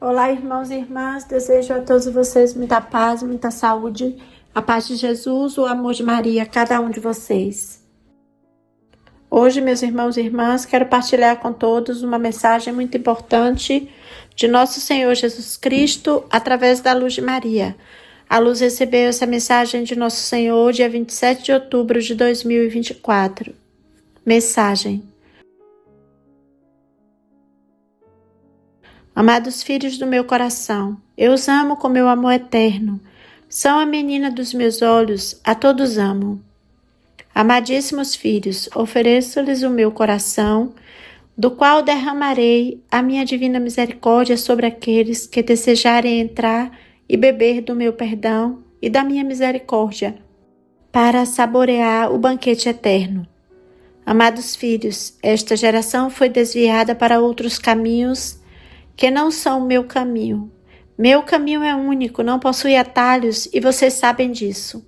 Olá, irmãos e irmãs, desejo a todos vocês muita paz, muita saúde, a paz de Jesus, o amor de Maria, cada um de vocês. Hoje, meus irmãos e irmãs, quero partilhar com todos uma mensagem muito importante de nosso Senhor Jesus Cristo através da luz de Maria. A luz recebeu essa mensagem de nosso Senhor dia 27 de outubro de 2024. Mensagem: Amados filhos do meu coração, eu os amo com meu amor eterno. São a menina dos meus olhos, a todos amo. Amadíssimos filhos, ofereço-lhes o meu coração, do qual derramarei a minha divina misericórdia sobre aqueles que desejarem entrar e beber do meu perdão e da minha misericórdia, para saborear o banquete eterno. Amados filhos, esta geração foi desviada para outros caminhos que não são o meu caminho. Meu caminho é único, não possui atalhos e vocês sabem disso.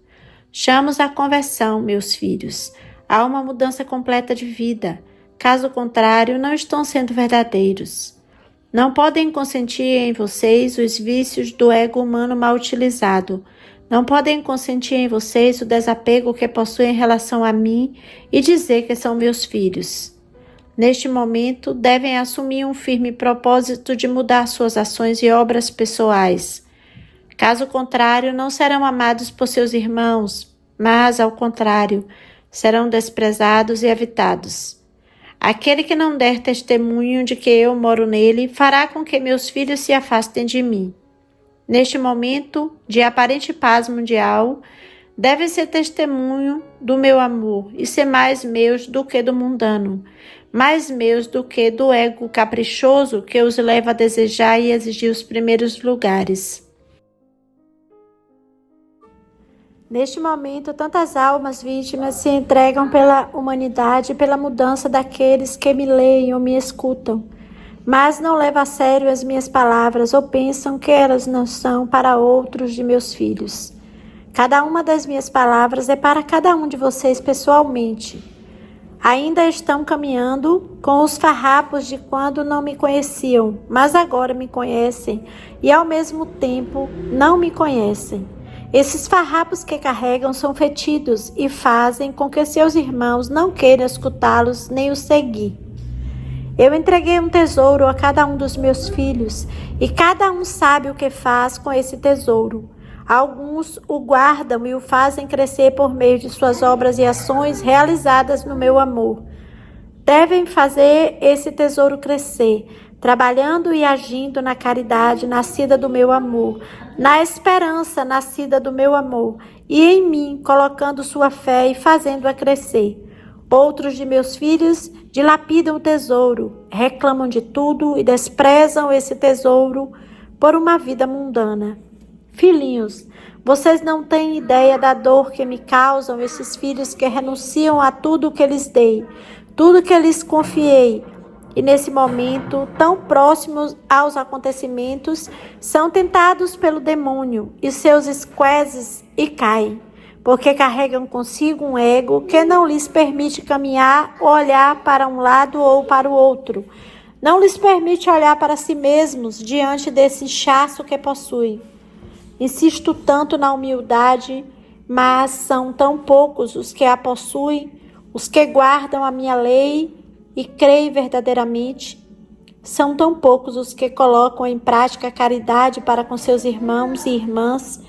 Chamo-os à conversão, meus filhos. Há uma mudança completa de vida. Caso contrário, não estão sendo verdadeiros. Não podem consentir em vocês os vícios do ego humano mal utilizado. Não podem consentir em vocês o desapego que possuem em relação a mim e dizer que são meus filhos. Neste momento, devem assumir um firme propósito de mudar suas ações e obras pessoais. Caso contrário, não serão amados por seus irmãos, mas, ao contrário, serão desprezados e evitados. Aquele que não der testemunho de que eu moro nele, fará com que meus filhos se afastem de mim. Neste momento de aparente paz mundial, devem ser testemunho do meu amor e ser mais meus do que do mundano, mais meus do que do ego caprichoso que os leva a desejar e exigir os primeiros lugares. Neste momento, tantas almas vítimas se entregam pela humanidade e pela mudança daqueles que me leem ou me escutam, mas não levam a sério as minhas palavras ou pensam que elas não são para outros de meus filhos. Cada uma das minhas palavras é para cada um de vocês pessoalmente. Ainda estão caminhando com os farrapos de quando não me conheciam, mas agora me conhecem e ao mesmo tempo não me conhecem. Esses farrapos que carregam são fetidos e fazem com que seus irmãos não queiram escutá-los nem os seguir. Eu entreguei um tesouro a cada um dos meus filhos e cada um sabe o que faz com esse tesouro. Alguns o guardam e o fazem crescer por meio de suas obras e ações realizadas no meu amor. Devem fazer esse tesouro crescer, trabalhando e agindo na caridade nascida do meu amor, na esperança nascida do meu amor, e em mim, colocando sua fé e fazendo-a crescer. Outros de meus filhos dilapidam o tesouro, reclamam de tudo e desprezam esse tesouro por uma vida mundana. Filhinhos, vocês não têm ideia da dor que me causam esses filhos que renunciam a tudo que lhes dei, tudo que lhes confiei, e nesse momento, tão próximos aos acontecimentos, são tentados pelo demônio e seus esqueses e caem, porque carregam consigo um ego que não lhes permite caminhar ou olhar para um lado ou para o outro, não lhes permite olhar para si mesmos diante desse inchaço que possuem. Insisto tanto na humildade, mas são tão poucos os que a possuem, os que guardam a minha lei e creem verdadeiramente. São tão poucos os que colocam em prática a caridade para com seus irmãos e irmãs,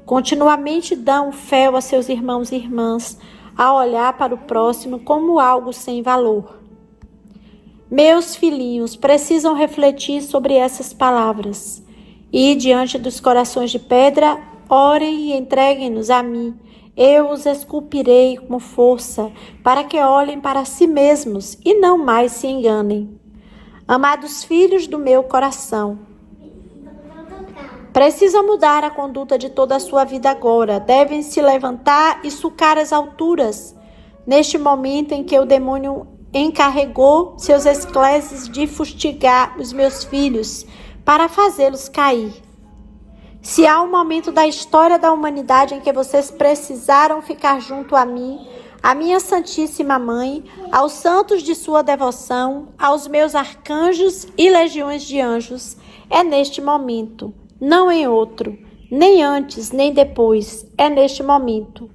continuamente dão fé a seus irmãos e irmãs, a olhar para o próximo como algo sem valor. Meus filhinhos precisam refletir sobre essas palavras. E, diante dos corações de pedra, orem e entreguem-nos a mim. Eu os esculpirei com força, para que olhem para si mesmos e não mais se enganem. Amados filhos do meu coração, precisam mudar a conduta de toda a sua vida agora. Devem se levantar e sucar as alturas. Neste momento em que o demônio encarregou seus esclésios de fustigar os meus filhos, para fazê-los cair. Se há um momento da história da humanidade em que vocês precisaram ficar junto a mim, à minha Santíssima Mãe, aos santos de sua devoção, aos meus arcanjos e legiões de anjos, é neste momento, não em outro, nem antes, nem depois, é neste momento.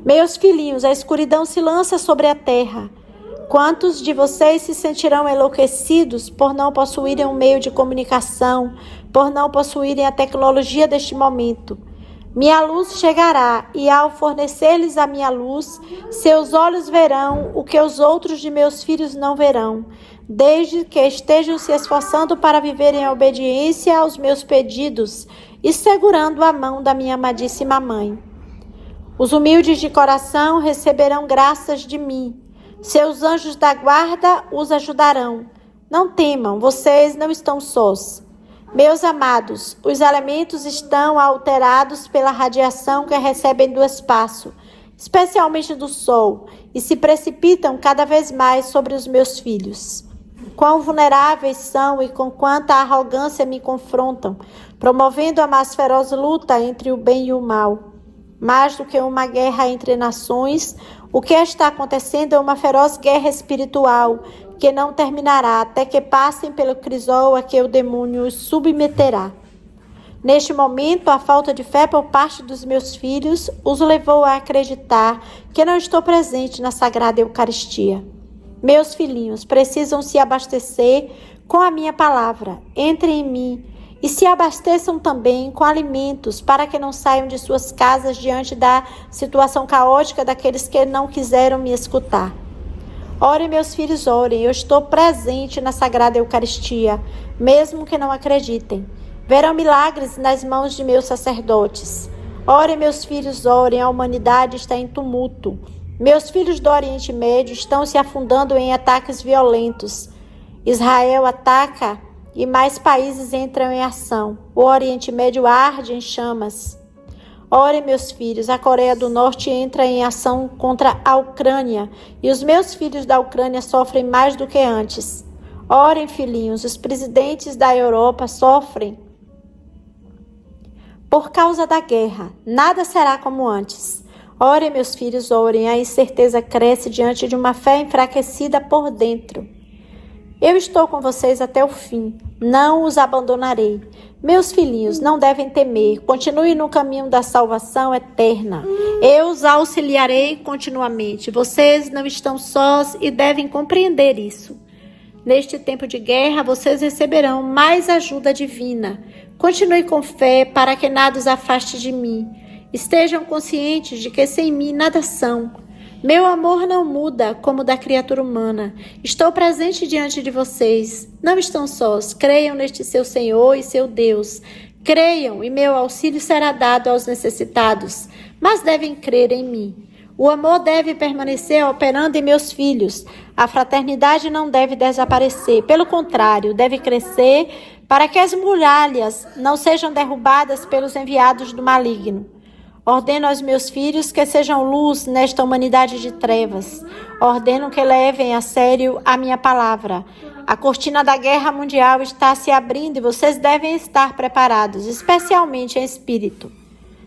Meus filhinhos, a escuridão se lança sobre a terra. Quantos de vocês se sentirão enlouquecidos por não possuírem um meio de comunicação, por não possuírem a tecnologia deste momento? Minha luz chegará, e ao fornecer-lhes a minha luz, seus olhos verão o que os outros de meus filhos não verão, desde que estejam se esforçando para viver em obediência aos meus pedidos e segurando a mão da minha amadíssima mãe. Os humildes de coração receberão graças de mim. Seus anjos da guarda os ajudarão. Não temam, vocês não estão sós. Meus amados, os elementos estão alterados pela radiação que recebem do espaço, especialmente do Sol, e se precipitam cada vez mais sobre os meus filhos. Quão vulneráveis são e com quanta arrogância me confrontam, promovendo a mais feroz luta entre o bem e o mal. Mais do que uma guerra entre nações, o que está acontecendo é uma feroz guerra espiritual, que não terminará até que passem pelo crisol a que o demônio os submeterá. Neste momento, a falta de fé por parte dos meus filhos os levou a acreditar que não estou presente na Sagrada Eucaristia. Meus filhinhos precisam se abastecer com a minha palavra. Entrem em mim e se abasteçam também com alimentos para que não saiam de suas casas diante da situação caótica daqueles que não quiseram me escutar. Orem, meus filhos, orem. Eu estou presente na Sagrada Eucaristia, mesmo que não acreditem. Verão milagres nas mãos de meus sacerdotes. Orem, meus filhos, orem. A humanidade está em tumulto. Meus filhos do Oriente Médio estão se afundando em ataques violentos. Israel ataca e mais países entram em ação. O Oriente Médio arde em chamas. Orem, meus filhos, a Coreia do Norte entra em ação contra a Ucrânia e os meus filhos da Ucrânia sofrem mais do que antes. Orem, filhinhos, os presidentes da Europa sofrem por causa da guerra. Nada será como antes. Orem, meus filhos, orem. A incerteza cresce diante de uma fé enfraquecida por dentro. Eu estou com vocês até o fim. Não os abandonarei. Meus filhinhos, não devem temer. Continuem no caminho da salvação eterna. Eu os auxiliarei continuamente. Vocês não estão sós e devem compreender isso. Neste tempo de guerra, vocês receberão mais ajuda divina. Continue com fé para que nada os afaste de mim. Estejam conscientes de que sem mim nada são. Meu amor não muda como o da criatura humana. Estou presente diante de vocês. Não estão sós. Creiam neste seu Senhor e seu Deus. Creiam e meu auxílio será dado aos necessitados. Mas devem crer em mim. O amor deve permanecer operando em meus filhos. A fraternidade não deve desaparecer. Pelo contrário, deve crescer para que as muralhas não sejam derrubadas pelos enviados do maligno. Ordeno aos meus filhos que sejam luz nesta humanidade de trevas. Ordeno que levem a sério a minha palavra. A cortina da guerra mundial está se abrindo e vocês devem estar preparados, especialmente em espírito.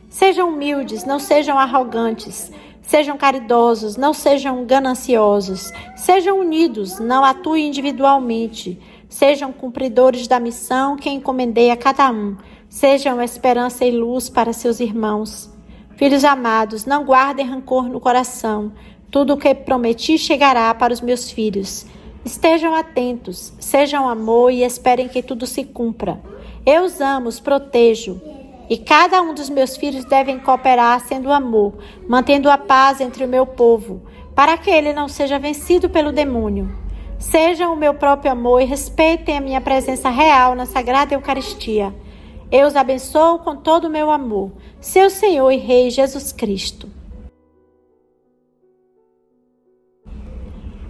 Sejam humildes, não sejam arrogantes. Sejam caridosos, não sejam gananciosos. Sejam unidos, não atuem individualmente. Sejam cumpridores da missão que encomendei a cada um. Sejam esperança e luz para seus irmãos. Filhos amados, não guardem rancor no coração. Tudo o que prometi chegará para os meus filhos. Estejam atentos, sejam amor e esperem que tudo se cumpra. Eu os amo, os protejo. E cada um dos meus filhos devem cooperar sendo amor, mantendo a paz entre o meu povo, para que ele não seja vencido pelo demônio. Sejam o meu próprio amor e respeitem a minha presença real na Sagrada Eucaristia. Eu os abençoo com todo o meu amor, seu Senhor e Rei Jesus Cristo.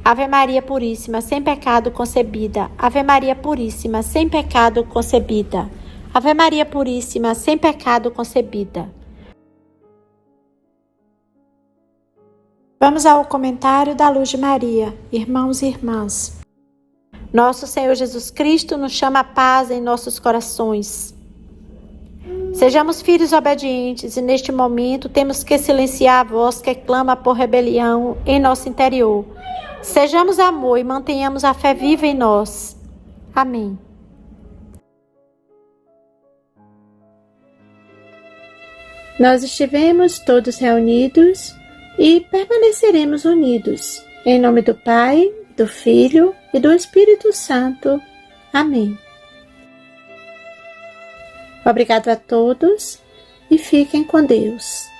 Ave Maria Puríssima, sem pecado concebida. Ave Maria Puríssima, sem pecado concebida. Ave Maria Puríssima, sem pecado concebida. Vamos ao comentário da Luz de Maria, irmãos e irmãs. Nosso Senhor Jesus Cristo nos chama a paz em nossos corações. Sejamos filhos obedientes e neste momento temos que silenciar a voz que clama por rebelião em nosso interior. Sejamos amor e mantenhamos a fé viva em nós. Amém. Nós estivemos todos reunidos e permaneceremos unidos. Em nome do Pai, do Filho e do Espírito Santo. Amém. Obrigado a todos e fiquem com Deus.